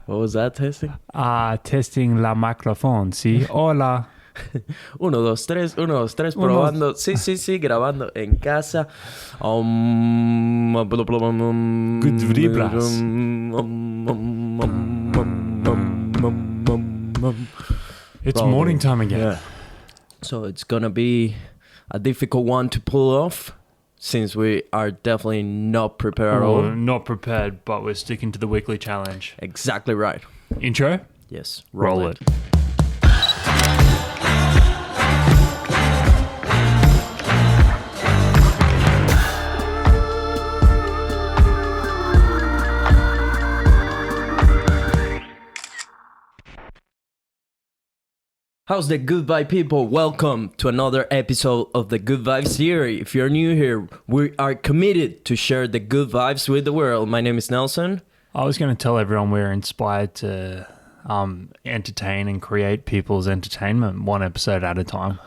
What was that testing? Testing la microphone, sí. Hola. 1, 2, 3, 1, 2, 3, probando. Sí, grabando en casa. Good vibras. It's Probably. morning time again. Yeah. So it's gonna be a difficult one to pull off since we are definitely not prepared at all. We're not prepared, but we're sticking to the weekly challenge. Exactly right. Intro? Yes. Roll it. How's the good vibe, people? Welcome to another episode of the Good Vibes series. If you're new here, we are committed to share the good vibes with the world. My name is Nelson. I was going to tell everyone we're inspired to entertain and create people's entertainment one episode at a time.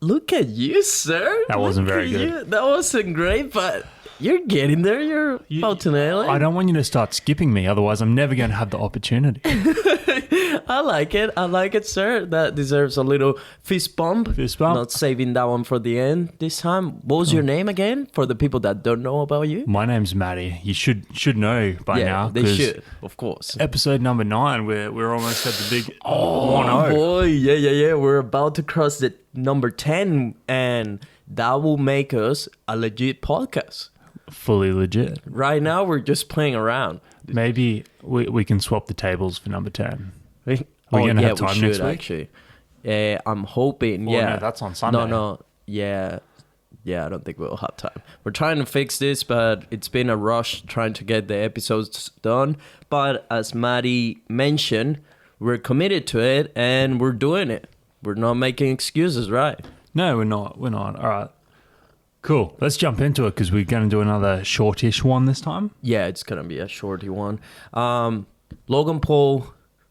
Look at you, sir. That wasn't Look very at good. you. That wasn't great, but you're getting there. You're about to nail it. I don't want you to start skipping me, otherwise I'm never going to have the opportunity. I like it, sir. That deserves a little fist bump. Fist bump. Not saving that one for the end this time. What was your name again for the people that don't know about you? My name's Matty. You should know by now. They 'cause should, of course. Episode number 9, we're almost at the big Oh 1-0. boy, yeah. We're about to cross the number 10, and that will make us a legit podcast. Fully legit. Right now, we're just playing around. Maybe we can swap the tables for number 10. We're gonna have time next week? Actually. I'm hoping. Well, yeah, no, that's on Sunday. No. Yeah. I don't think we'll have time. We're trying to fix this, but it's been a rush trying to get the episodes done. But as Matty mentioned, we're committed to it and we're doing it. We're not making excuses, right? No, we're not. All right. Cool. Let's jump into it because we're going to do another shortish one this time. Yeah, it's gonna be a shorty one. Logan Paul,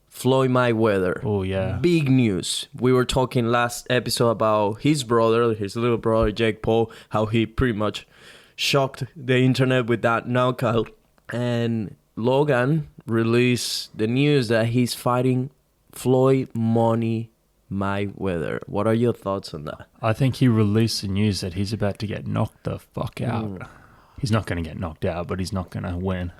Floyd Mayweather. Oh, yeah. Big news. We were talking last episode about his little brother, Jake Paul, how he pretty much shocked the internet with that knockout. And Logan released the news that he's fighting Floyd Money Mayweather. What are your thoughts on that? I think he released the news that he's about to get knocked the fuck out. He's not going to get knocked out, but he's not going to win.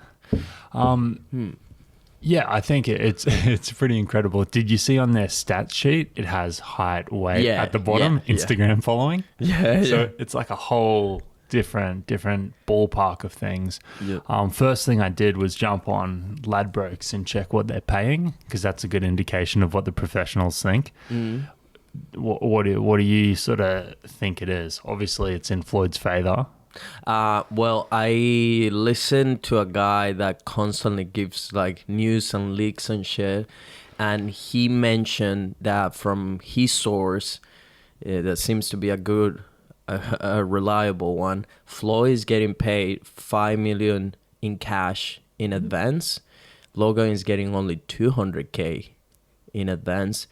Yeah, I think it's pretty incredible. Did you see on their stats sheet, it has height, weight at the bottom, Instagram following? So it's like a whole different ballpark of things. Yeah. First thing I did was jump on Ladbrokes and check what they're paying, because that's a good indication of what the professionals think. What do you sort of think it is? Obviously, it's in Floyd's favor. Well, I listen to a guy that constantly gives like news and leaks and shit, and he mentioned that from his source, that seems to be a reliable one. Floyd is getting paid $5 million in cash in advance. Logan is getting only $200K in advance,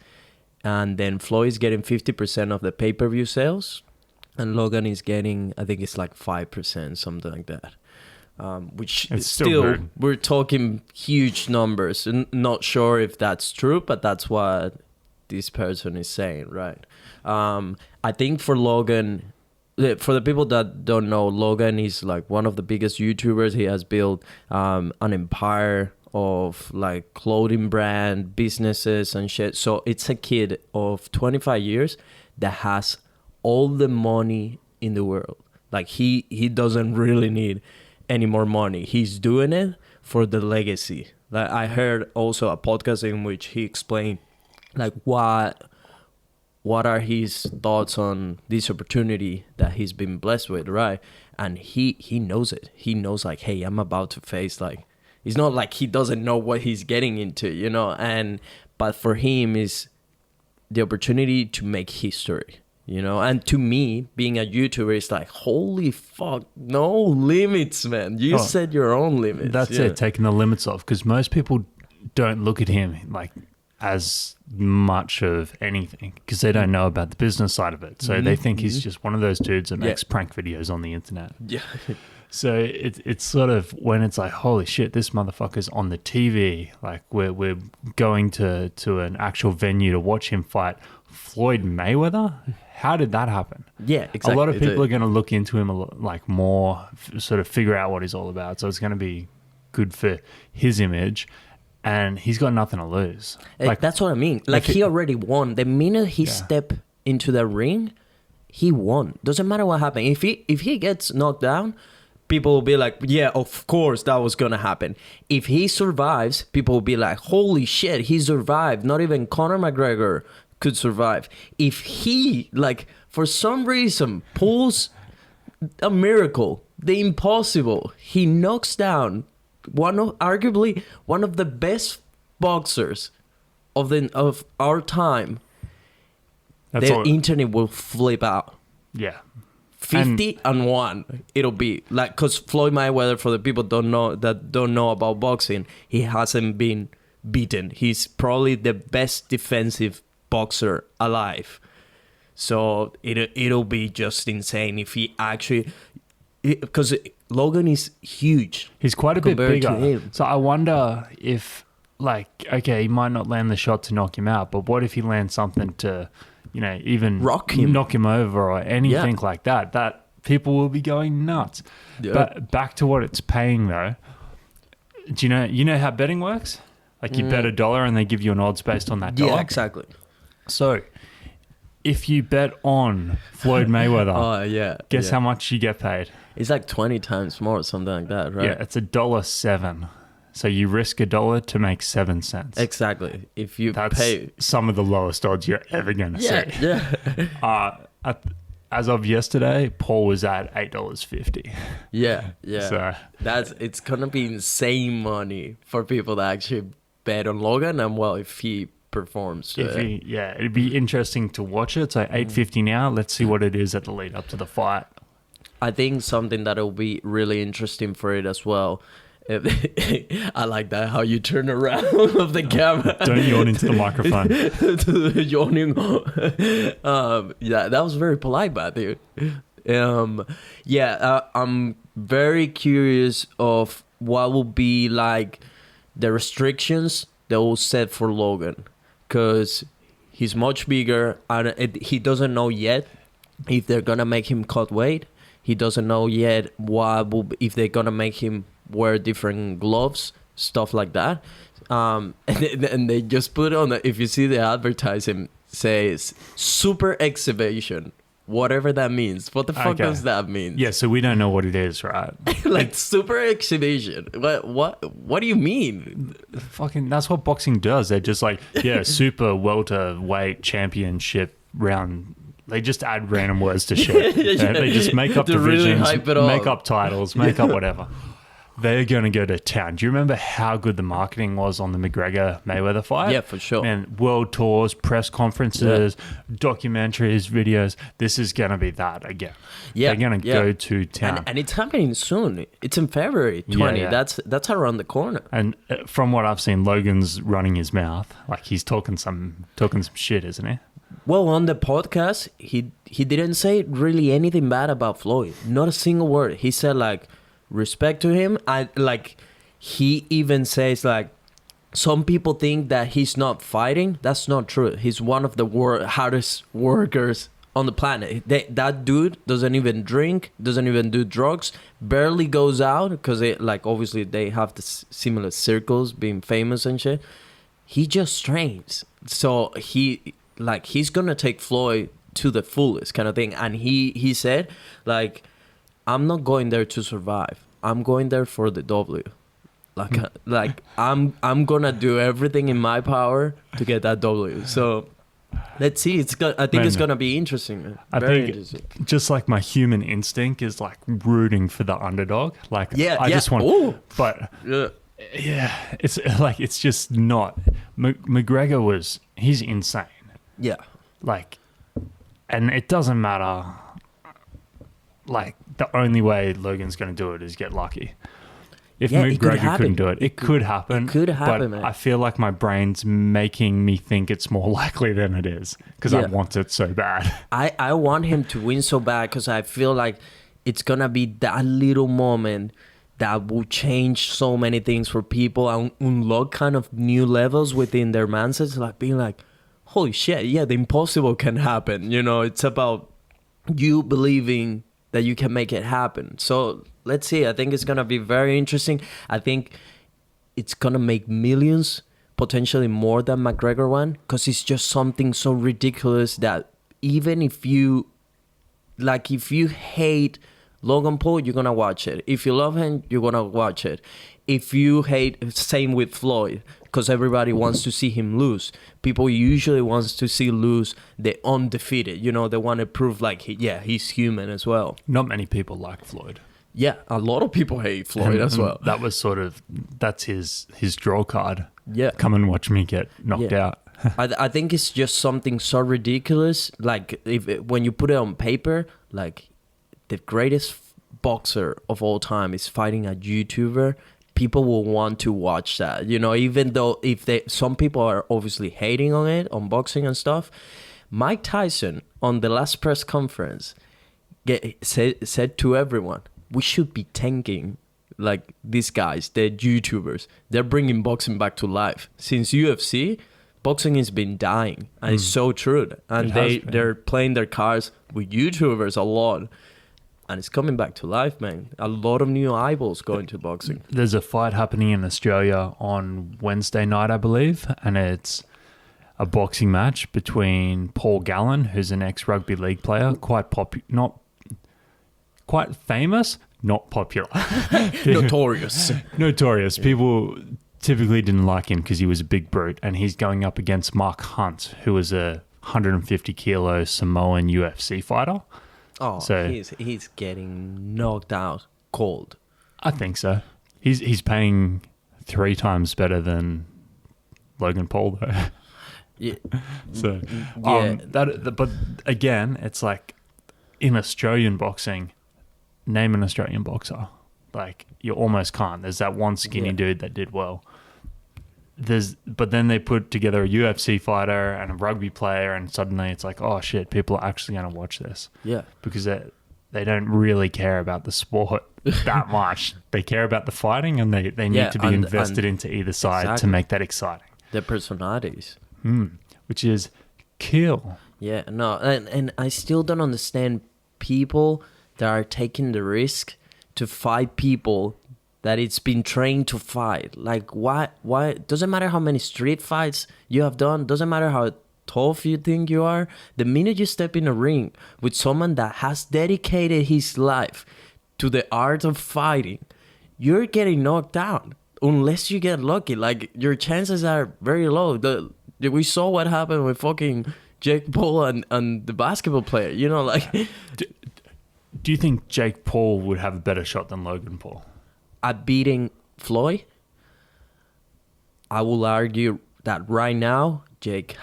and then Floyd is getting 50% of the pay-per-view sales. And Logan is getting, I think it's like 5%, something like that. Which It's is still good. We're talking huge numbers. Not sure if that's true, but that's what this person is saying, right? I think for Logan, for the people that don't know, Logan is like one of the biggest YouTubers. He has built an empire of like clothing brand businesses and shit. So it's a kid of 25 years that has all the money in the world. Like he doesn't really need any more money. He's doing it for the legacy. Like I heard also a podcast in which he explained like what are his thoughts on this opportunity that he's been blessed with, right? And he knows it. He knows like, hey, I'm about to face like, it's not like he doesn't know what he's getting into, you know? But for him is the opportunity to make history. You know, and to me, being a YouTuber is like, holy fuck, no limits, man. You set your own limits. That's it, taking the limits off, because most people don't look at him like as much of anything because they don't know about the business side of it. So they think he's just one of those dudes that makes prank videos on the internet. Yeah. So it's sort of when it's like, holy shit, this motherfucker's on the TV. Like we're going to an actual venue to watch him fight Floyd Mayweather. How did that happen? Yeah, exactly. A lot of people are going to look into him like more, sort of figure out what he's all about. So it's going to be good for his image, and he's got nothing to lose. Like, that's what I mean. Like he already won. The minute he stepped into the ring, he won. Doesn't matter what happened. If he gets knocked down, people will be like, yeah, of course that was gonna happen. If he survives, people will be like, holy shit, he survived. Not even Conor McGregor could survive. If he, like, for some reason pulls a miracle, the impossible, he knocks down arguably one of the best boxers of our time, the internet will flip out. Yeah. 50-1 it'll be like, because Floyd Mayweather, for the people don't know about boxing, he hasn't been beaten. He's probably the best defensive boxer alive. So it'll be just insane if he actually, because Logan is huge. He's quite a bit bigger. So I wonder if, like, okay, he might not land the shot to knock him out, but what if he lands something to, you know, even rock him, knock him over or anything like that? That people will be going nuts. Yeah. But back to what it's paying though. Do you know how betting works? Like you bet $1 and they give you an odds based on that $1. Yeah, exactly. So if you bet on Floyd Mayweather, guess how much you get paid? It's like 20 times more or something like that, right? Yeah, it's $1.07. So you risk $1 to make 7 cents. Exactly. If you That's pay some of the lowest odds you're ever going to see. Yeah. As of yesterday, Paul was at $8.50. Yeah. So it's gonna be insane money for people that actually bet on Logan, and well, if he performs. It'd be interesting to watch it. So $8.50 now. Let's see what it is at the lead up to the fight. I think something that'll be really interesting for it as well. I like that, how you turn around of the camera. Don't yawn into the microphone. Yawning. That was very polite, Matthew. I'm very curious of what will be like the restrictions that will set for Logan, because he's much bigger and he doesn't know yet if they're gonna make him cut weight. He doesn't know yet if they're gonna make him wear different gloves, stuff like that. And they just put on if you see the advertising, says super exhibition, whatever that means. What the fuck does that mean? Yeah, so we don't know what it is, right? Like super exhibition. What do you mean? Fucking, that's what boxing does. They're just like, super welterweight championship round. They just add random words to shit. They just make up divisions, really make up titles, make up whatever. They're going to go to town. Do you remember how good the marketing was on the McGregor-Mayweather fight? Yeah, for sure. And world tours, press conferences, documentaries, videos. This is going to be that again. Yeah, they're going to go to town. And it's happening soon. It's in February 20. Yeah. That's around the corner. And from what I've seen, Logan's running his mouth. Like he's talking some shit, isn't he? Well, on the podcast, he didn't say really anything bad about Floyd. Not a single word. He said, like, respect to him. He even says, like, some people think that he's not fighting. That's not true. He's one of the hardest workers on the planet. That dude doesn't even drink, doesn't even do drugs, barely goes out because obviously they have the similar circles, being famous and shit. He just trains. So he's gonna take Floyd to the fullest kind of thing. And he said, like, I'm not going there to survive. I'm going there for the W. Like I'm gonna do everything in my power to get that W. So let's see. I think it's gonna be interesting, man. Interesting. Just like my human instinct is like rooting for the underdog. Like I just want. Ooh. But yeah, it's like it's just not. McGregor he's insane. Yeah. Like, and it doesn't matter. Like, the only way Logan's going to do it is get lucky. If McGregor couldn't do it, it could happen. It could happen, but man. I feel like my brain's making me think it's more likely than it is because I want it so bad. I want him to win so bad because I feel like it's gonna be that little moment that will change so many things for people and unlock kind of new levels within their mindsets, like being like, holy shit, yeah, the impossible can happen. You know, it's about you believing that you can make it happen. So let's see. I think it's gonna be very interesting. I think it's gonna make millions, potentially more than McGregor one, because it's just something so ridiculous that even if you hate Logan Paul, you're gonna watch it. If you love him, you're gonna watch it. If you hate, same with Floyd, because everybody wants to see him lose. People usually wants to see lose the undefeated. You know, they want to prove like, he's human as well. Not many people like Floyd. Yeah, a lot of people hate Floyd as well. That was that's his draw card. Yeah. Come and watch me get knocked out. I think it's just something so ridiculous. Like when you put it on paper, like the greatest boxer of all time is fighting a YouTuber, people will want to watch that. You know, even though some people are obviously hating on it, on boxing and stuff. Mike Tyson on the last press conference said to everyone, we should be thanking like these guys, the YouTubers. They're bringing boxing back to life. Since UFC, boxing has been dying, and it's so true. And they're playing their cards with YouTubers a lot, and it's coming back to life, man. A lot of new eyeballs going to boxing. There's a fight happening in Australia on Wednesday night, I believe, and it's a boxing match between Paul Gallen, who's an ex-rugby league player, quite famous, not popular. Notorious. People typically didn't like him because he was a big brute, and he's going up against Mark Hunt, who was a 150 kilo Samoan UFC fighter. Oh, so he's getting knocked out cold. I think so. He's paying 3 times better than Logan Paul, though. Yeah. So, but again, it's like in Australian boxing, name an Australian boxer. Like, you almost can't. There's that one skinny dude that did well. But then they put together a UFC fighter and a rugby player, and suddenly it's like, oh shit, people are actually going to watch this. Yeah. Because they don't really care about the sport that much. They care about the fighting, and they need to be invested into either side to make that exciting. Their personalities. Which is kill. Yeah, no, and I still don't understand people that are taking the risk to fight people that it's been trained to fight. Like, why? Doesn't matter how many street fights you have done. Doesn't matter how tough you think you are. The minute you step in a ring with someone that has dedicated his life to the art of fighting, you're getting knocked out. Unless you get lucky. Like, your chances are very low. We saw what happened with fucking Jake Paul and the basketball player. You know, like... Do you think Jake Paul would have a better shot than Logan Paul? At beating Floyd? I will argue that right now, Jake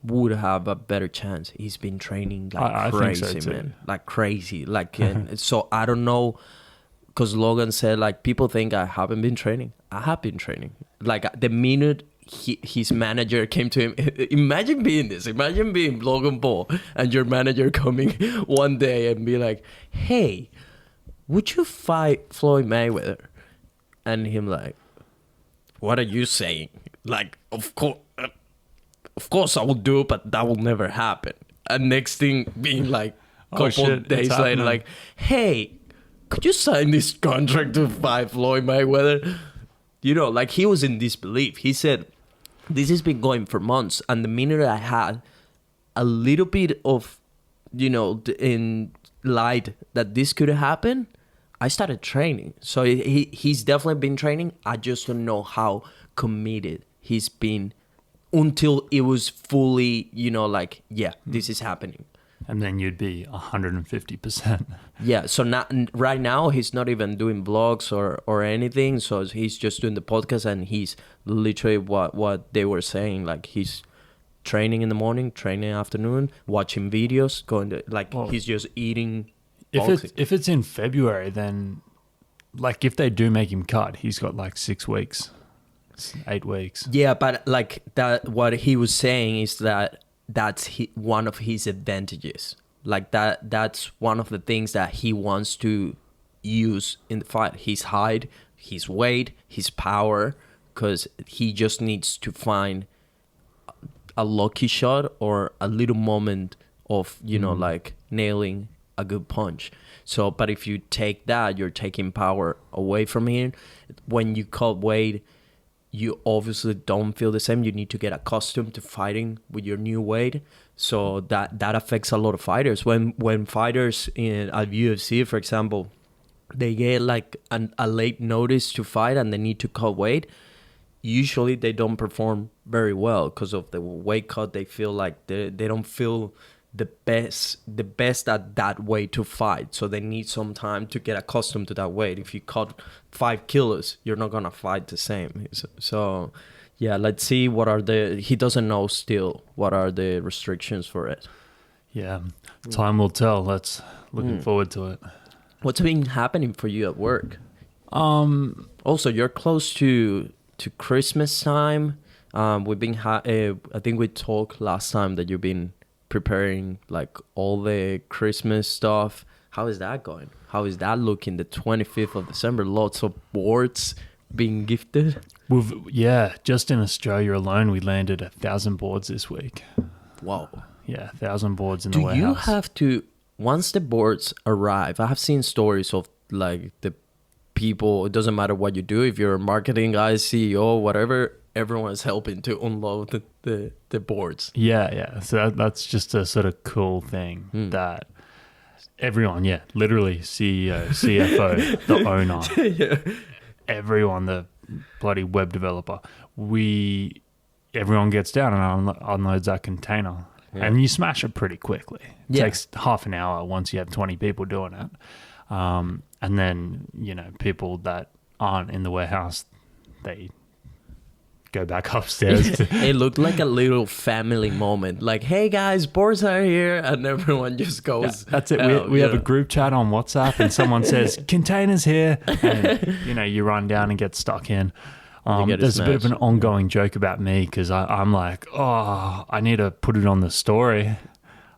would have a better chance. He's been training like crazy, think so too. Man. Like crazy. Like, so I don't know, because Logan said, like, people think I haven't been training. I have been training. Like, the minute his manager came to him, imagine being this. Imagine being Logan Paul and your manager coming one day and be like, hey, would you fight Floyd Mayweather? And him like, what are you saying? Like, of course I will do it, but that will never happen. And next thing being like a couple days later, like, hey, could you sign this contract to fight Floyd Mayweather? You know, like, he was in disbelief. He said, this has been going for months. And the minute I had a little bit of, you know, in light that this could happen, I started training. So he's definitely been training. I just don't know how committed he's been until it was fully, you know, like, yeah, this is happening. And then you'd be 150%. Yeah, so right now he's not even doing vlogs or anything. So he's just doing the podcast, and he's literally what they were saying. Like, he's training in the morning, training in the afternoon, watching videos, going to, like, he's just eating. If it's in February, then, like, if they do make him cut, he's got like 6 weeks, 8 weeks. Yeah, but like that, what he was saying is that that's one of his advantages. Like that's one of the things that he wants to use in the fight. His height, his weight, his power, because he just needs to find a lucky shot or a little moment of, like nailing a good punch. So, but if you take that, you're taking power away from him. When you cut weight, you obviously don't feel the same. You need to get accustomed to fighting with your new weight. So that affects a lot of fighters. When fighters at UFC, for example, they get like a late notice to fight and they need to cut weight, usually they don't perform very well because of the weight cut. They feel like they don't feel the best at that weight to fight. So they need some time to get accustomed to that weight. If you cut 5 kilos, you're not gonna fight the same. So yeah, let's see he doesn't know still what are the restrictions for it. Yeah, time will tell. Looking forward to it. What's been happening for you at work? Also, you're close to Christmas time. We've been I think we talked last time that you've been preparing like all the Christmas stuff. How is that going? How is that looking? The 25th of December, lots of boards being gifted. Just in Australia alone, we landed 1,000 boards this week. Wow. Yeah, 1,000 boards in the warehouse. Do you have to, once the boards arrive, I have seen stories of like the people, it doesn't matter what you do, if you're a marketing guy, CEO, whatever, everyone's helping to unload the boards. Yeah. So that's just a sort of cool thing that everyone, literally CEO, CFO, the owner, everyone, the bloody web developer, everyone gets down and unloads that container. Yeah. And you smash it pretty quickly. It takes half an hour once you have 20 people doing it. And then, people that aren't in the warehouse, they go back upstairs. It looked like a little family moment. Like, hey guys, boards are here. And everyone just goes. Yeah, that's it. We have a group chat on WhatsApp and someone says, containers here. And, you run down and get stuck in. There's a bit of an ongoing joke about me because I'm like, I need to put it on the story.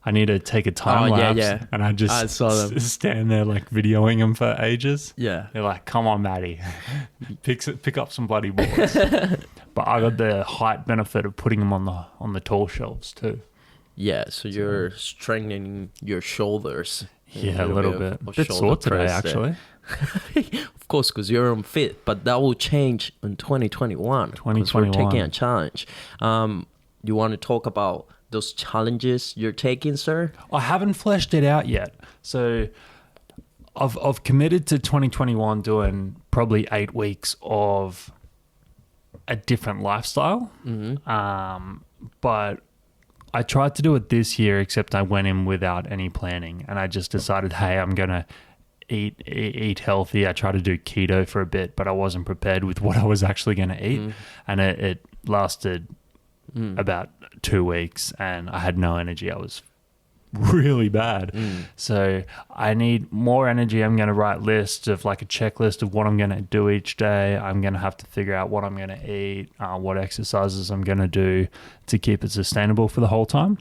I need to take a time lapse. And I saw them stand there like videoing them for ages. Yeah. They're like, come on, Matty, pick up some bloody boards. But I got the height benefit of putting them on the tall shelves too. Yeah, so you're strengthening your shoulders. Yeah, a little bit. A bit sore today, actually. Of course, because you're unfit, but that will change in 2021. 2021. We're taking a challenge. You want to talk about those challenges you're taking, sir? I haven't fleshed it out yet. So I've committed to 2021 doing probably 8 weeks of a different lifestyle. Mm-hmm. But I tried to do it this year, except I went in without any planning. And I just decided, hey, I'm going to eat healthy. I tried to do keto for a bit, but I wasn't prepared with what I was actually going to eat. And it lasted about 2 weeks and I had no energy. I was really bad. So I need more energy. I'm going to write lists of like a checklist of what I'm going to do each day. I'm going to have to figure out what I'm going to eat, what exercises I'm going to do to keep it sustainable for the whole time.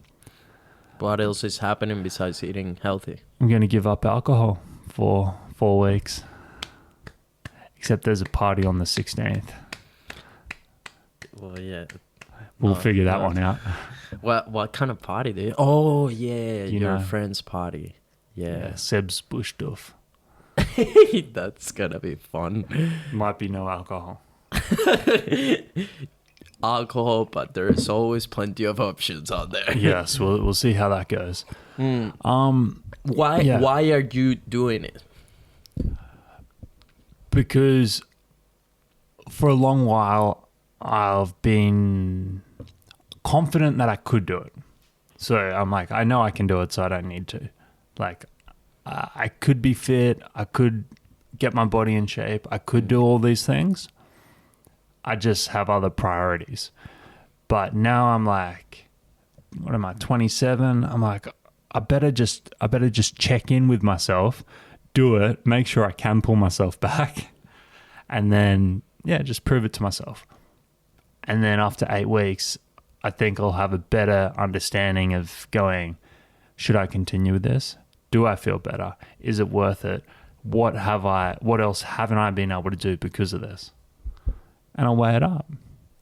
What else is happening besides eating healthy? I'm going to give up alcohol for 4 weeks. Except there's a party on the 16th. Well, yeah. We'll figure that one out. What kind of party do you? Oh, yeah, your friend's party. Yeah. Seb's bush stuff. That's gonna be fun. Might be no alcohol. Alcohol, but there's always plenty of options out there. Yes, we'll see how that goes. Why are you doing it? Because for a long while I've been confident that I could do it. So I'm like, I know I can do it, so I don't need to. Like, I could be fit. I could get my body in shape. I could do all these things. I just have other priorities. But now I'm like, what am I, 27? I'm like, I better just check in with myself, do it, make sure I can pull myself back, and then, just prove it to myself. And then after 8 weeks, I think I'll have a better understanding of going, Should I continue with this? Do I feel better? Is it worth it? What else haven't I been able to do because of this? And I'll weigh it up.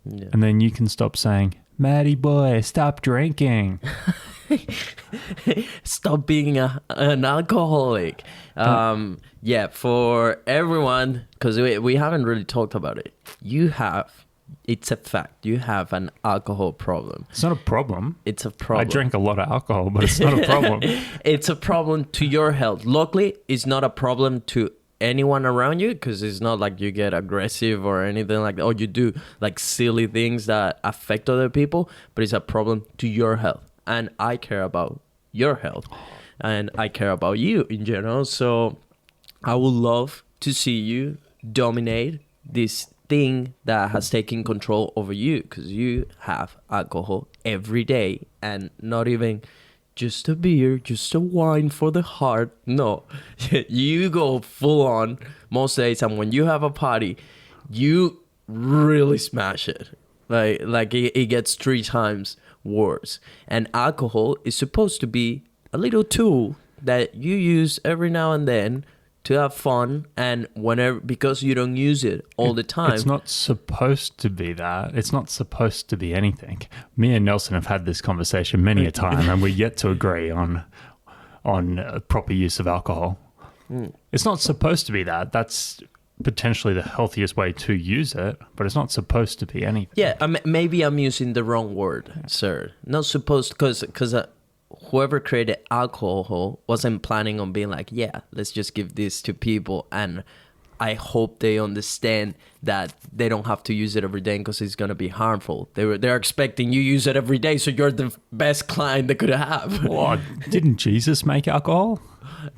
Yeah. And then you can stop saying, Matty boy, stop drinking. Stop being an alcoholic. Yeah, for everyone, because we haven't really talked about it. It's a fact. You have an alcohol problem. It's not a problem. It's a problem. I drink a lot of alcohol, but it's not a problem. It's a problem to your health. Luckily, it's not a problem to anyone around you, because it's not like you get aggressive or anything like that, or you do like silly things that affect other people, but it's a problem to your health. And I care about your health, and I care about you in general. So I would love to see you dominate this thing that has taken control over you, because you have alcohol every day, and not even just a beer, just a wine for the heart. No, you go full on most days, and when you have a party, you really smash it. Like it gets 3 times worse. And alcohol is supposed to be a little tool that you use every now and then to have fun, and whenever, because you don't use it all the time. It's not supposed to be that. It's not supposed to be anything. Me and Nelson have had this conversation many a time, and we're yet to agree on proper use of alcohol. It's not supposed to be that. That's potentially the healthiest way to use it, but it's not supposed to be anything. Yeah, maybe I'm using the wrong word, sir. Not supposed, because whoever created alcohol wasn't planning on being like, yeah, let's just give this to people, and I hope they understand that they don't have to use it every day because it's gonna be harmful. They're expecting you use it every day, so you're the best client they could have. What? Didn't Jesus make alcohol?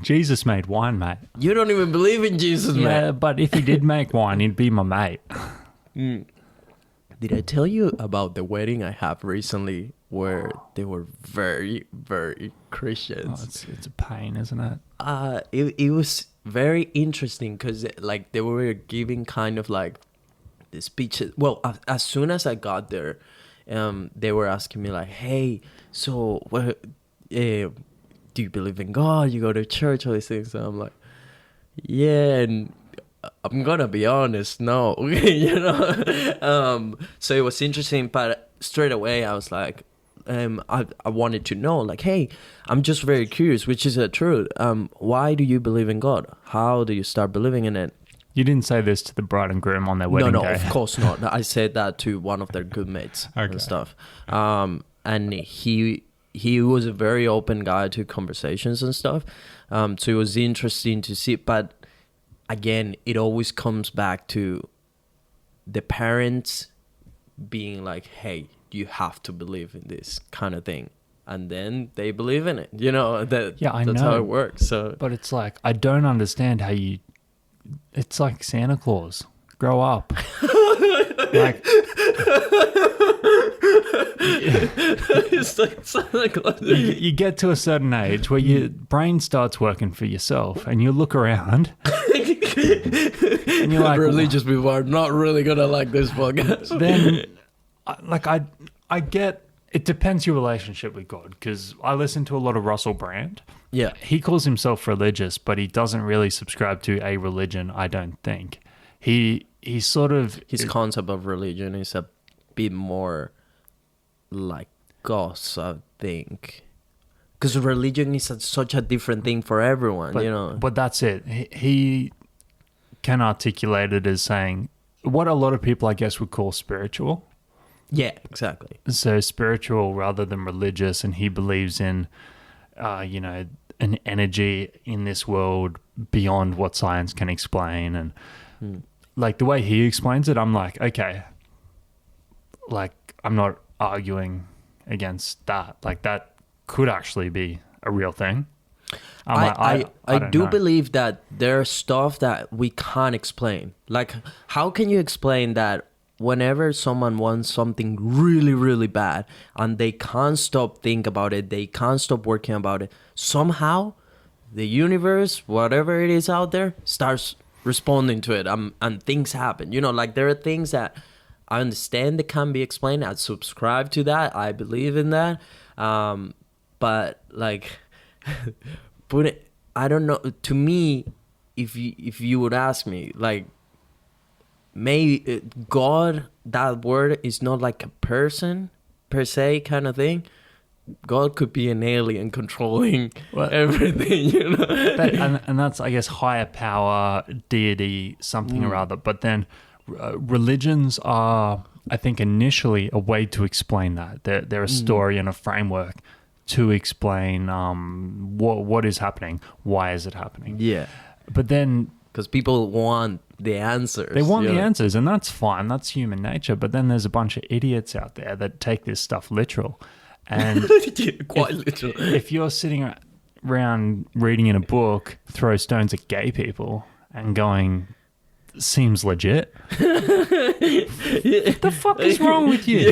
Jesus made wine, mate. You don't even believe in Jesus, Yeah, man. but if he did make wine, he'd be my mate. Did I tell you about the wedding I have recently where they were very, very Christians? It's a pain, isn't it? It was very interesting because like they were giving kind of like the speeches. Well, as soon as I got there, they were asking me like, "Hey, so do you believe in God? You go to church, all these things." So I'm like, "Yeah," and I'm gonna be honest, no, you know. So it was interesting, but straight away I was like, I wanted to know, like, hey, I'm just very curious, which is the truth. Why do you believe in God? How do you start believing in it? You didn't say this to the bride and groom on their wedding day. No, of course not. I said that to one of their good mates and stuff. And he was a very open guy to conversations and stuff. So it was interesting to see. But again, it always comes back to the parents being like, hey, you have to believe in this kind of thing. And then they believe in it. You know, that's how it works. So, but it's like, I don't understand how you... It's like Santa Claus. Grow up. Like... It's like Santa Claus. You get to a certain age where your brain starts working for yourself and you look around and you're like... Religious people are not really going to like this podcast. Then, like, I get... It depends your relationship with God, because I listen to a lot of Russell Brand. Yeah. He calls himself religious, but he doesn't really subscribe to a religion, I don't think. He sort of... His concept of religion is a bit more like goss, I think. Because religion is such a different thing for everyone, you know. But that's it. He can articulate it as saying what a lot of people, I guess, would call spiritual. Yeah, exactly. So spiritual rather than religious, and he believes in, an energy in this world beyond what science can explain. And like the way he explains it, I'm like, okay, like I'm not arguing against that. Like that could actually be a real thing. I do know. believe that there's stuff that we can't explain. Like, how can you explain that whenever someone wants something really, really bad and they can't stop thinking about it, they can't stop working about it, somehow the universe, whatever it is out there, starts responding to it, and things happen. You know, like there are things that I understand that can be explained. I subscribe to that. I believe in that. But like But I don't know. To me, if you would ask me, like, maybe God, that word is not like a person per se kind of thing. God could be an alien controlling everything, you know. And that's, I guess, higher power, deity, something or other. But then religions are, I think, initially a way to explain that. They're a story and a framework to explain what is happening, why is it happening. Yeah. But then... Because people want the answers. They want the answers, and that's fine. That's human nature. But then there's a bunch of idiots out there that take this stuff literal. And quite literal. If you're sitting around reading in a book, throw stones at gay people and going, seems legit. What the fuck is wrong with you?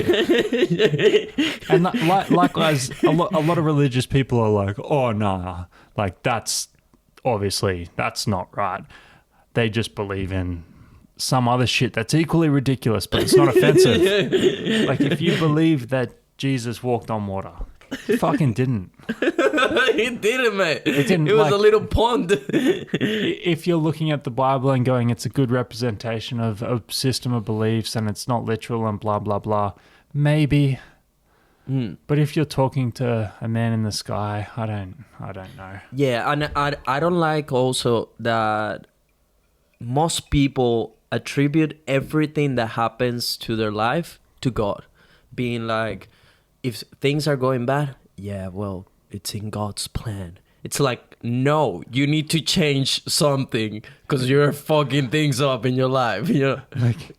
And likewise, a lot of religious people are like, oh, nah, like that's not right. They just believe in some other shit that's equally ridiculous, but it's not offensive. Like if you believe that Jesus walked on water, he fucking didn't. He didn't, mate. It didn't. It was a little pond. If you're looking at the Bible and going, it's a good representation of a system of beliefs and it's not literal and blah, blah, blah, maybe. But if you're talking to a man in the sky, I don't know. Yeah, and I don't like also that most people attribute everything that happens to their life to God. Being like, if things are going bad, yeah, well, it's in God's plan. It's like, no, you need to change something because you're fucking things up in your life, you know? Like,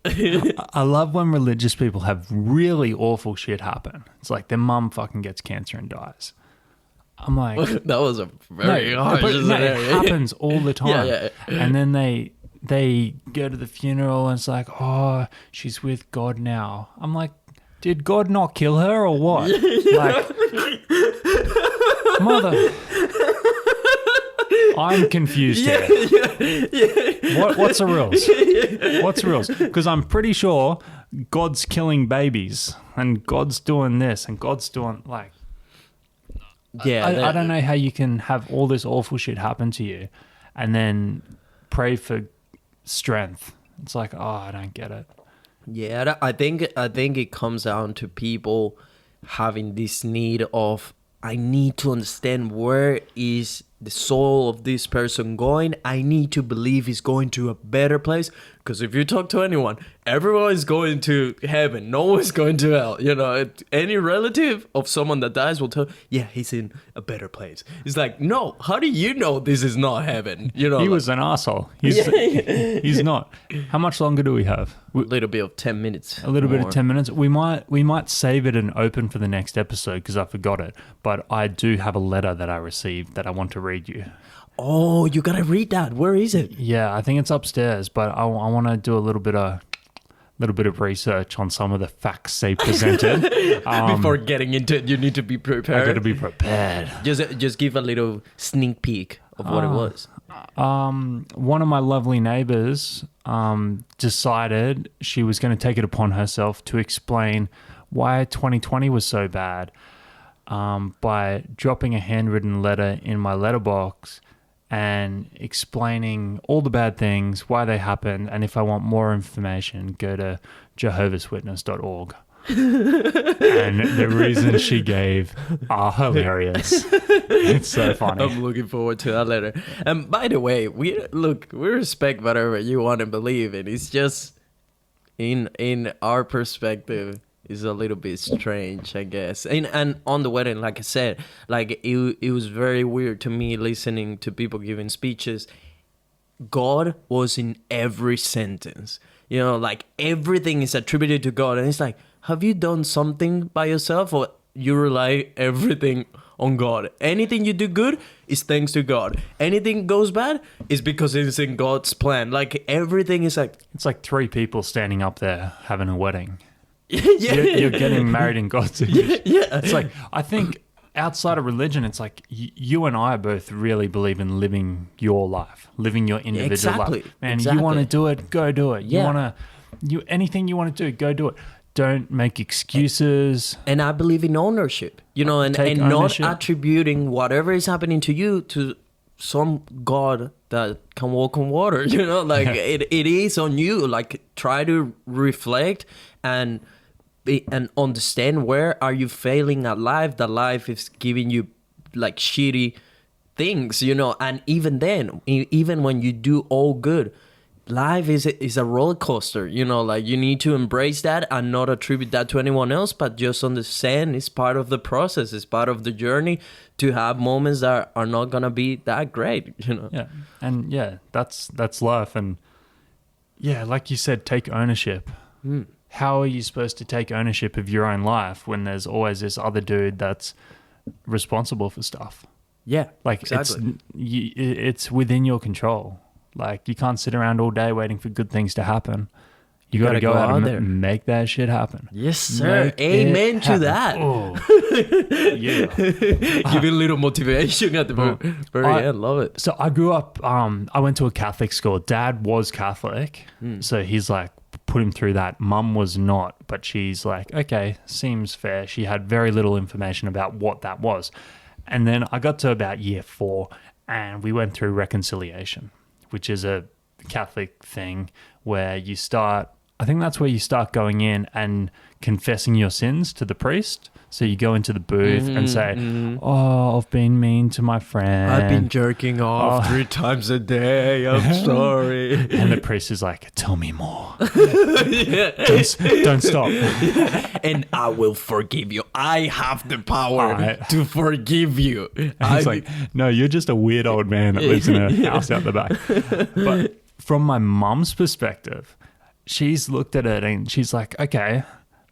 I love when religious people have really awful shit happen. It's like their mum fucking gets cancer and dies. I'm like... that was a very harsh scenario. It happens all the time. Yeah. And then they go to the funeral and it's like, oh, she's with God now. I'm like, did God not kill her or what? Like, mother... I'm confused here. What's the rules? What's the rules? Because I'm pretty sure God's killing babies and God's doing this and God's doing like... Yeah, I don't know how you can have all this awful shit happen to you and then pray for strength. It's like, oh, I don't get it. Yeah, I think it comes down to people having this need of, I need to understand where is the soul of this person going. I need to believe he's going to a better place. Because if you talk to anyone, everyone is going to heaven. No one's going to hell. You know, any relative of someone that dies will tell, yeah, he's in a better place. It's like, no, how do you know this is not heaven? You know, he was an asshole. He's not. How much longer do we have? A little bit of 10 minutes. A little bit of 10 minutes. We might save it and open for the next episode because I forgot it. But I do have a letter that I received that I want to read you. Oh, you gotta read that. Where is it? Yeah, I think it's upstairs, but I want to do a little bit of research on some of the facts they presented. Before getting into it, you need to be prepared. I got to be prepared. Just give a little sneak peek of what it was. One of my lovely neighbors decided she was going to take it upon herself to explain why 2020 was so bad by dropping a handwritten letter in my letterbox and explaining all the bad things, why they happened, and if I want more information, go to jehovahswitness.org. And the reasons she gave are hilarious. It's so funny. I'm looking forward to that letter. And by the way, we respect whatever you want to believe in. It's just in our perspective, is a little bit strange, I guess. And on the wedding, like I said, like it was very weird to me listening to people giving speeches. God was in every sentence. You know, like everything is attributed to God. And it's like, have you done something by yourself or you rely everything on God? Anything you do good is thanks to God. Anything goes bad is because it's in God's plan. Like everything is like... It's like three people standing up there having a wedding. Yeah. You're getting married in God's image. Yeah. It's like, I think outside of religion, it's like you and I both really believe in living your life, living your individual life. Man, exactly. You want to do it, go do it. Yeah. Anything you want to do, go do it. don't make excuses. And I believe in ownership, you know, and Take not ownership. attributing whatever is happening to you to some God that can walk on water, you know, like it is on you. Like, try to reflect and understand where are you failing at life, that life is giving you like shitty things, you know. And even then, even when you do all good, life is a roller coaster, you know. Like, you need to embrace that and not attribute that to anyone else, but just understand it's part of the process, it's part of the journey to have moments that are not gonna be that great, you know. Yeah. And yeah, that's life. And yeah, like you said, take ownership. How are you supposed to take ownership of your own life when there's always this other dude that's responsible for stuff? Yeah, Like, exactly. it's within your control. Like, you can't sit around all day waiting for good things to happen. You got to go out and there. make that shit happen. Yes, sir. Make Amen it to happen. that. Oh, yeah. Give it a little motivation at the very end. Love it. So I grew up, I went to a Catholic school. Dad was Catholic. So he's like, put him through that. Mum was not, but she's like, okay, seems fair. She had very little information about what that was. And then I got to about year 4 and we went through reconciliation, which is a Catholic thing where you start, I think that's where you start going in and confessing your sins to the priest. So you go into the booth and say, oh, I've been mean to my friend. I've been jerking off 3 times a day. I'm sorry. And the priest is like, tell me more. Don't stop. And I will forgive you. I have the power to forgive you. And he's like, no, you're just a weird old man that lives in a house out the back. But from my mum's perspective, she's looked at it and she's like, okay,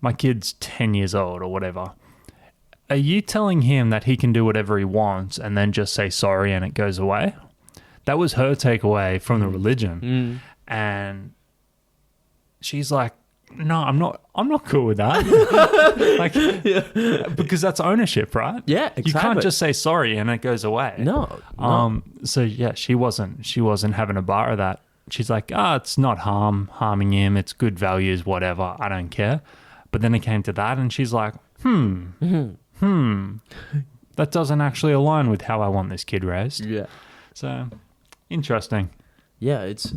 my kid's 10 years old or whatever. Are you telling him that he can do whatever he wants and then just say sorry and it goes away? That was her takeaway from the religion. And she's like, no, I'm not cool with that. Because that's ownership, right? Yeah, exactly. You can't just say sorry and it goes away. No. So yeah, she wasn't having a bar of that. She's like, it's not harming him. It's good values, whatever. I don't care. But then it came to that and she's like, that doesn't actually align with how I want this kid raised. Yeah. So interesting. Yeah, it's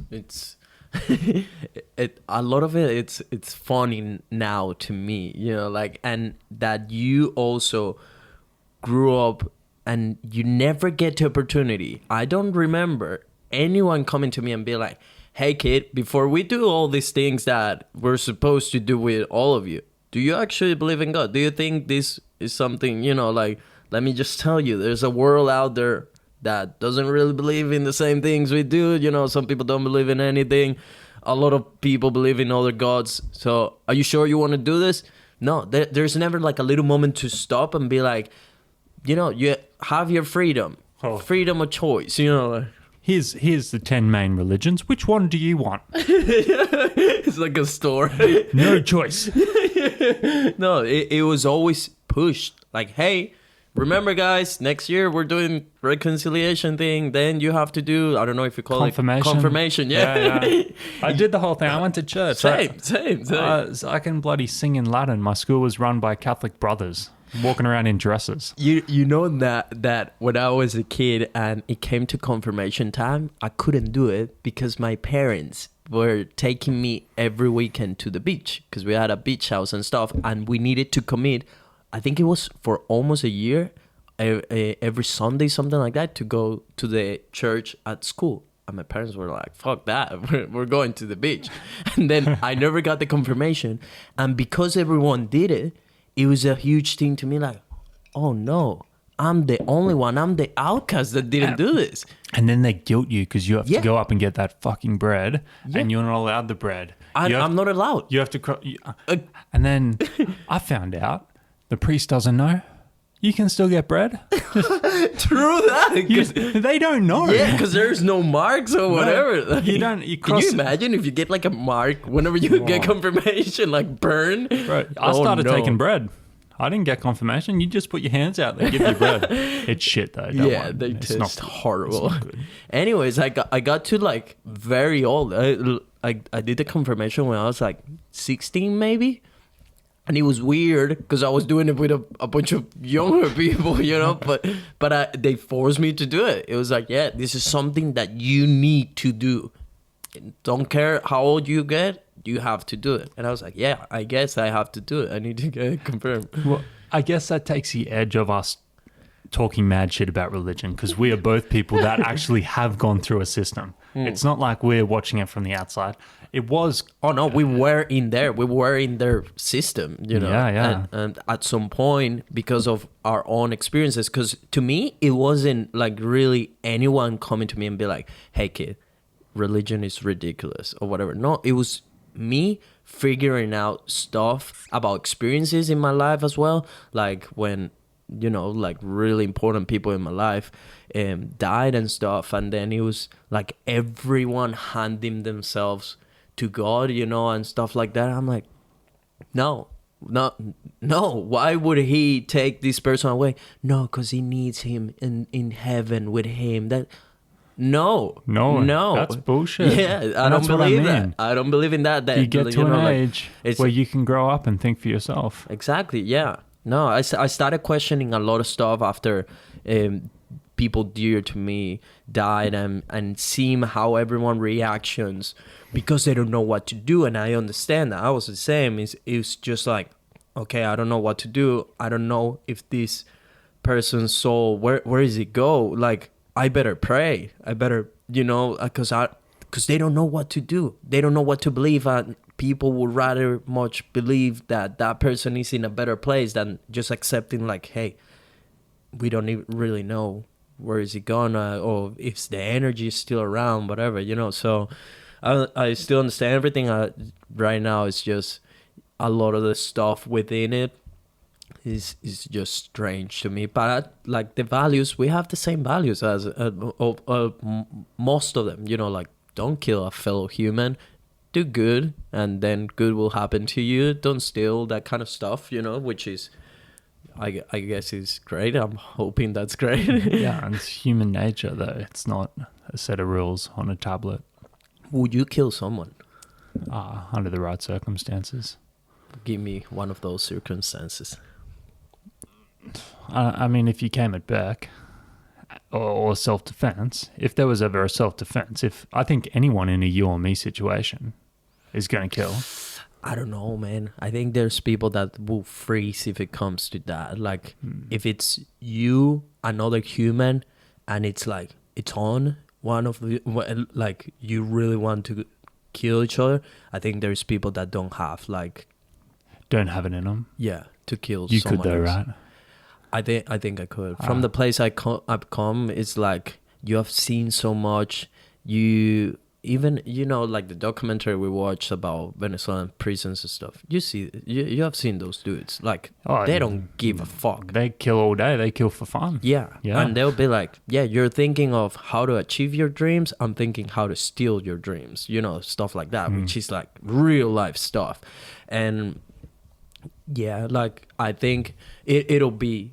a lot of it's funny now to me, you know, like, and that you also grew up and you never get the opportunity. I don't remember anyone coming to me and be like, hey kid, before we do all these things that we're supposed to do with all of you, do you actually believe in God? Do you think this is something, you know, like, let me just tell you, there's a world out there that doesn't really believe in the same things we do. You know, some people don't believe in anything. A lot of people believe in other gods. So are you sure you want to do this? No, there's never like a little moment to stop and be like, you know, you have your freedom, freedom of choice, you know. Like, Here's the 10 main religions. Which one do you want? it's like a store. No choice. No, it was always pushed. Like, hey, remember guys, next year we're doing reconciliation thing. Then you have to do, I don't know if you call Confirmation. it confirmation. Yeah. I did the whole thing. I went to church. Same. So I can bloody sing in Latin. My school was run by Catholic brothers walking around in dresses. You know that when I was a kid and it came to confirmation time, I couldn't do it because my parents were taking me every weekend to the beach because we had a beach house and stuff, and we needed to commit, I think it was for almost a year, every Sunday, something like that, to go to the church at school. And my parents were like, fuck that, we're going to the beach. And then I never got the confirmation. And because everyone did it, it was a huge thing to me, like, oh no, I'm the only one. I'm the outcast that didn't do this. And then they guilt you because you have to go up and get that fucking bread, and you're not allowed the bread. I'm not allowed. You have to... and then I found out the priest doesn't know. You can still get bread. True that. They don't know. Yeah, because there's no marks or whatever. No, you don't. Can you imagine if you get like a mark whenever you get confirmation, like burn? Right. I started taking bread. I didn't get confirmation. You just put your hands out, they give you bread. It's shit though. They taste horrible. Anyways, I got to like very old. I did the confirmation when I was like 16 maybe. And it was weird because I was doing it with a bunch of younger people, but they forced me to do it. It was like, yeah, this is something that you need to do. Don't care how old you get, you have to do it. And I was like, yeah, I guess I have to do it. I need to get it confirmed. Well, I guess that takes the edge of us talking mad shit about religion, because we are both people that actually have gone through a system. It's not like we're watching it from the outside. It was... Oh, no, we were in there. We were in their system, Yeah. And at some point, because of our own experiences, because to me, it wasn't like really anyone coming to me and be like, hey, kid, religion is ridiculous or whatever. No, it was me figuring out stuff about experiences in my life as well. Like when, like really important people in my life died and stuff. And then it was like everyone handing themselves to God, and stuff like that. I'm like, no. Why would he take this person away? No, because he needs him in heaven with him. No, that's bullshit. Yeah, I don't believe that. I don't believe in that. You get to an age where you can grow up and think for yourself. Exactly. Yeah. No, I started questioning a lot of stuff after people dear to me died, and seeing how everyone reactions because they don't know what to do. And I understand that. I was the same. It's just like, okay, I don't know what to do. I don't know if this person's soul, where does it go? Like, I better pray. I better, because they don't know what to do. They don't know what to believe. And people would rather much believe that person is in a better place than just accepting like, hey, we don't even really know where is it gonna, or if the energy is still around, whatever, So I still understand everything. Right now, it's just a lot of the stuff within it is just strange to me. But like the values, we have the same values as most of them. Like don't kill a fellow human, do good, and then good will happen to you. Don't steal, that kind of stuff. Which is, I guess, is great. I'm hoping that's great. Yeah, and it's human nature though. It's not a set of rules on a tablet. Would you kill someone? Under the right circumstances. Give me one of those circumstances. I mean, if you came at back or self-defense, if there was ever a self-defense, I think anyone in a you or me situation is going to kill. I don't know, man. I think there's people that will freeze if it comes to that. Like, if it's you, another human, and it's like, it's on one of the, like, you really want to kill each other, I think there's people that don't have it in them. Yeah, to kill you someone could though, else. right? I think I could. From the place I've come, it's like you have seen so much. You even like the documentary we watched about Venezuelan prisons and stuff. You have seen those dudes. Like they don't give a fuck. They kill all day. They kill for fun. Yeah, and they'll be like, yeah, you're thinking of how to achieve your dreams. I'm thinking how to steal your dreams. Stuff like that, which is like real life stuff. And yeah, like I think it'll be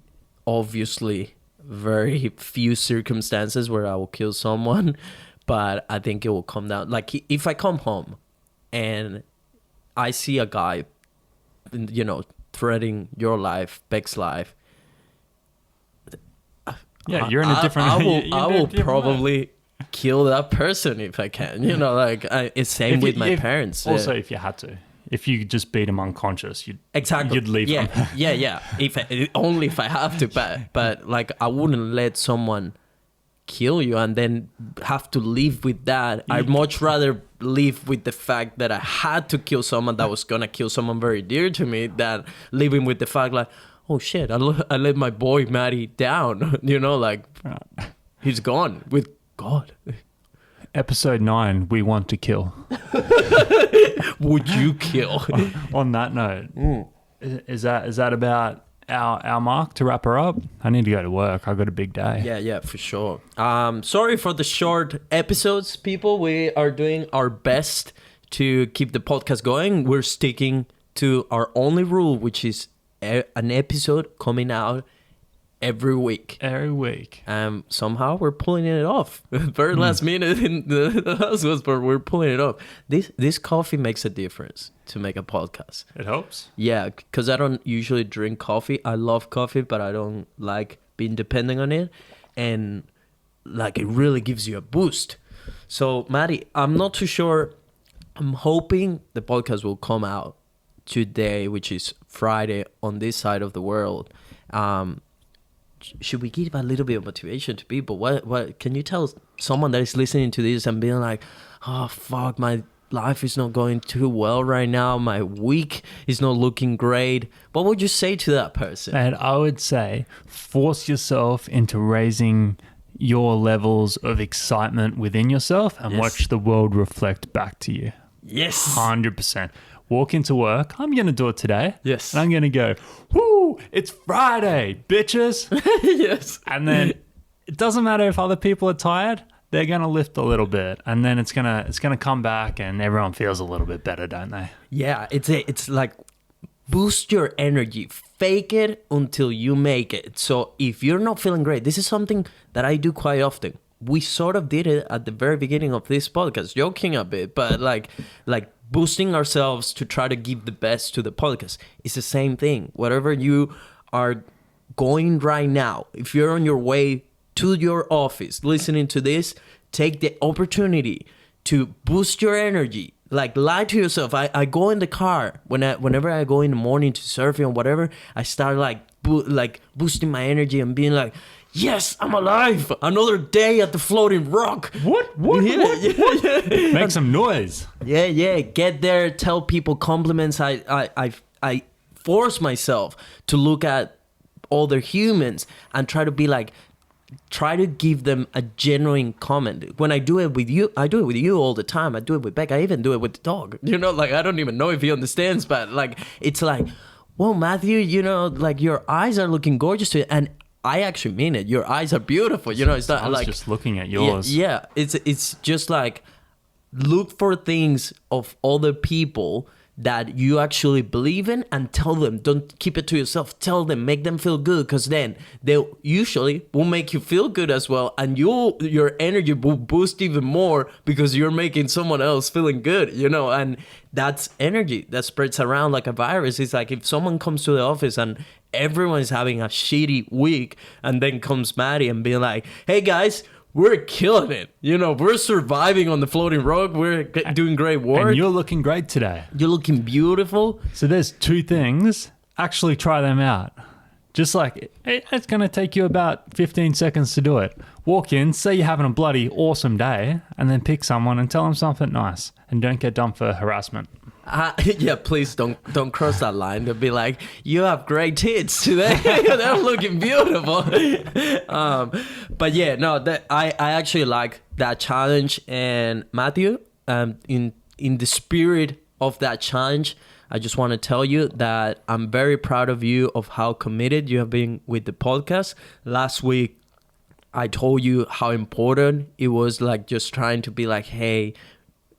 obviously very few circumstances where I will kill someone, but I think it will come down. Like if I come home and I see a guy, threatening your life, Beck's life. Yeah, you're in a different. I will probably kill that person if I can. It's same with my parents. Also, if you had to. If you just beat him unconscious, you'd leave him. Yeah. Only if I have to, but like I wouldn't let someone kill you and then have to live with that. I'd much rather live with the fact that I had to kill someone that was gonna kill someone very dear to me than living with the fact like, oh shit, I let my boy Matty down. He's gone with God. Episode 9, we want to kill. Would you kill? On that note, is that about our mark to wrap her up? I need to go to work. I've got a big day. Yeah, for sure. Sorry for the short episodes, people. We are doing our best to keep the podcast going. We're sticking to our only rule, which is an episode coming out every week. Every week. Somehow we're pulling it off. Very last minute in the house was, but we're pulling it off. This coffee makes a difference to make a podcast. It helps. Yeah, because I don't usually drink coffee. I love coffee, but I don't like being dependent on it. And like it really gives you a boost. So Matty, I'm not too sure. I'm hoping the podcast will come out today, which is Friday on this side of the world. Should we give a little bit of motivation to people? What can you tell someone that is listening to this and being like, oh fuck, my life is not going too well right now, my week is not looking great? What would you say to that person? And I would say force yourself into raising your levels of excitement within yourself and watch the world reflect back to you. Yes. 100%. Walk into work. I'm going to do it today. Yes. And I'm going to go, whoo, it's Friday, bitches. Yes. And then it doesn't matter if other people are tired. They're going to lift a little bit, and then it's going to come back and everyone feels a little bit better, don't they? Yeah, it's like boost your energy. Fake it until you make it. So if you're not feeling great, this is something that I do quite often. We sort of did it at the very beginning of this podcast, joking a bit, but like boosting ourselves to try to give the best to the podcast. It's the same thing. Whatever you are going right now, if you're on your way to your office listening to this, take the opportunity to boost your energy. Like, lie to yourself. I go in the car whenever I go in the morning to surfing or whatever, I start boosting my energy and being like, yes, I'm alive. Another day at the floating rock. What? Yeah. Make some noise. Yeah. Get there, tell people compliments. I force myself to look at other humans and try to give them a genuine comment. When I do it with you, I do it with you all the time. I do it with Beck. I even do it with the dog. You know, like, I don't even know if he understands, but like, it's like, well, Matthew, you know, like, your eyes are looking gorgeous today. And I actually mean it. Your eyes are beautiful. You know, it's not I was like just looking at yours. Yeah. It's just like, look for things of other people that you actually believe in and tell them. Don't keep it to yourself. Tell them, make them feel good, because then they usually will make you feel good as well, and your energy will boost even more because you're making someone else feeling good, you know. And that's energy that spreads around like a virus. It's like if someone comes to the office and everyone's having a shitty week, and then comes Matty and being like, hey guys, we're killing it. You know, we're surviving on the floating rock. We're doing great work. And you're looking great today. You're looking beautiful. So there's two things. Actually try them out. Just like, it's going to take you about 15 seconds to do it. Walk in, say you're having a bloody awesome day, and then pick someone and tell them something nice. And don't get done for harassment. Yeah, please don't cross that line. They'll be like, you have great tits today. They're looking beautiful. But yeah, no, I actually like that challenge. And Matthew, in the spirit of that challenge, I just want to tell you that I'm very proud of you, of how committed you have been with the podcast. Last week, I told you how important it was, like, just trying to be like, hey,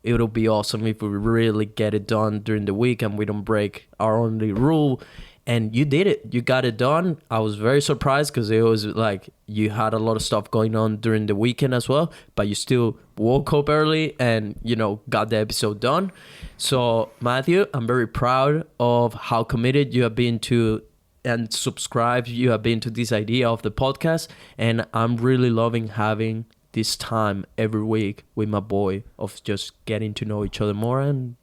it'll be awesome if we really get it done during the week and we don't break our only rule. And you did it. You got it done. I was very surprised because it was like you had a lot of stuff going on during the weekend as well, but you still woke up early and, you know, got the episode done. So, Matthew, I'm very proud of how committed you have been to and subscribed you have been to this idea of the podcast. And I'm really loving having this time every week with my boy of just getting to know each other more and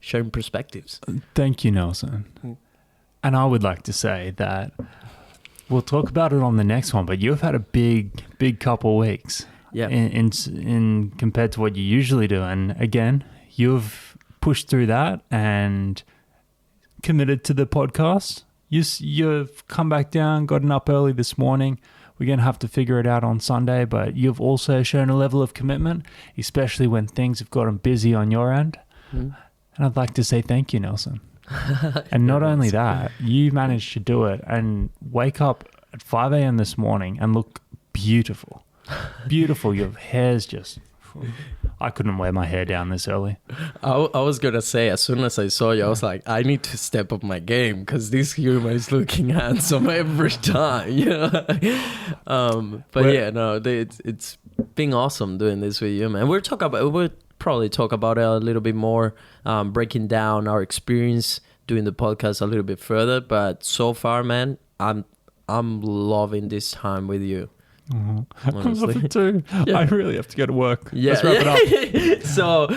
sharing perspectives. Thank you, Nelson. And I would like to say that we'll talk about it on the next one, but you've had a big couple weeks. Yeah. In compared to what you usually do. And again, you've pushed through that and committed to the podcast. You've come back down, gotten up early this morning. We're going to have to figure it out on Sunday, but you've also shown a level of commitment, especially when things have gotten busy on your end. And I'd like to say thank you, Nelson. And not only that, you managed to do it and wake up at 5 a.m. this morning and look beautiful. Beautiful. Your hair's just I couldn't wear my hair down this early. I was gonna say, as soon as I saw you, I was like, I need to step up my game because this human is looking handsome every time, you know. It's been awesome doing this with you, man. We'll probably talk about it a little bit more, breaking down our experience doing the podcast a little bit further. But so far, man, I'm loving this time with you. I love it too. Yeah. I really have to go to work. Yeah. Let's wrap it up. So,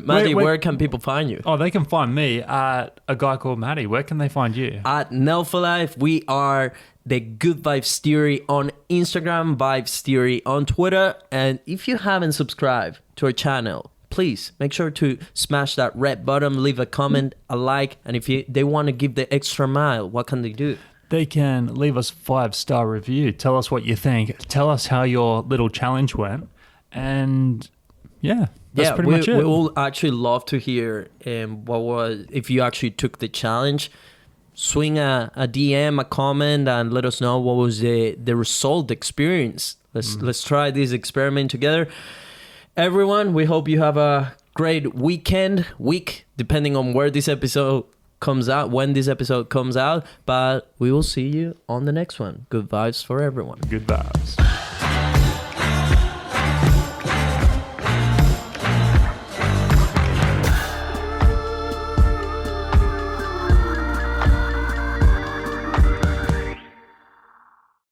Matty, where can people find you? Oh, they can find me at a guy called Matty. Where can they find you? At Nel for Life. We are the Good Vibes Theory on Instagram, Vibes Theory on Twitter. And if you haven't subscribed to our channel, please make sure to smash that red button, leave a comment, a like. And if they want to give the extra mile, what can they do? They can leave us 5-star review. Tell us what you think. Tell us how your little challenge went. And that's pretty much it. We will actually love to hear if you actually took the challenge. Swing a DM, a comment, and let us know what was the result, experience. Let's try this experiment together. Everyone, we hope you have a great week, depending on where this episode comes out, when this episode comes out. But we will see you on the next one. Good vibes for everyone. Good vibes.